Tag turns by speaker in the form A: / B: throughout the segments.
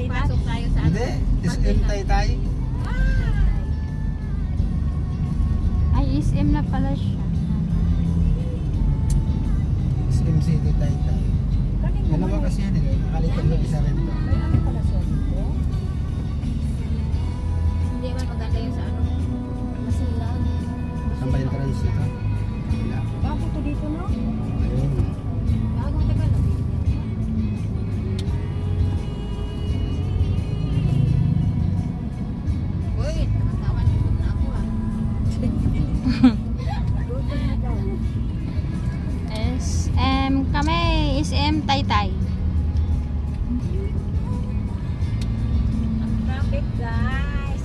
A: Pasok tayo sa
B: Hindi, SM Taytay.
C: Ay, SM na pala siya.
B: SM City Taytay. Dalawa kasi yan eh. Nakalitan mo isa rin to.
A: Hindi man maganda yun sa ano. Masilaw.
B: Saan ba yung transit ha? Wala.
A: Bago to dito, no?
B: Ayun.
A: Bago tagal. Uy, nakatawan dito na ako ah.
C: SM kami, SM Taytay.
A: Ang traffic, guys.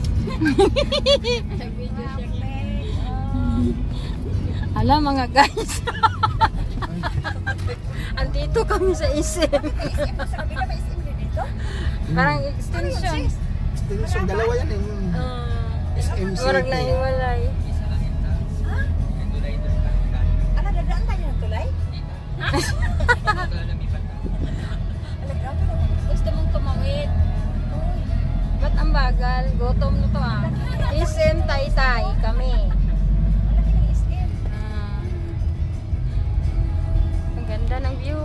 A: Nag-video siya.
C: Hala mga guys. Andito kami sa SM.
A: Sa kabila may SM din dito?
C: Parang extension.
B: Extension, dalawa yan eh. SM City.
C: Marag na hiwalay.
A: Ano, dadaan tayo ng tulay? Gusto mong tumawid?
C: Ba't ang bagal? Gutom na to ah. SM Taytay kami. Ang ganda ng view.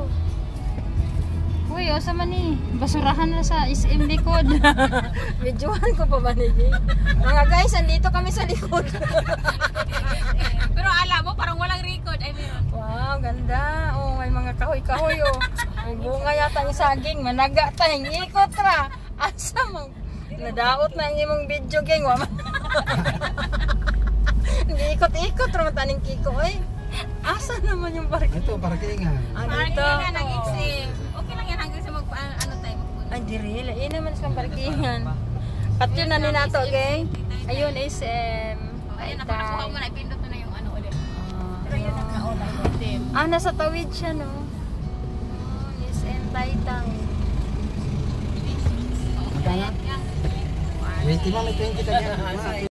C: Uy, o sa mani. Basurahan na sa SM likod. Videohan ko pa ba nili? Mga guys, andito kami sa likod.
A: Pero alam mo, parang walang record. I mean,
C: Wow, ganda. Oh, may mga kahoy-kahoy oh. May bunga yata ang saging. Managa tayong ikot ra. Asa mo? Nadaot na ang imong video gang. Hindi ikot-ikot ra mataning kiko eh. Asa naman yung parking?
B: Ito, parkingan.
A: parang
C: Dito.
A: yun na nag-exam. Okay lang yan hanggang sa ano tayo magpunta.
C: Ay, diri. Lain naman sa parkingan. Patyo na ni nato, gang. Ayun, SM.
A: Ayun, nakuha mo na. Ipindot mo na yung ano ulit. Pero yun ang nauna.
C: Nasa tawid siya, no? Oh, SM Taytay.
B: Magkano? 20 mo, may 20 ka dyan.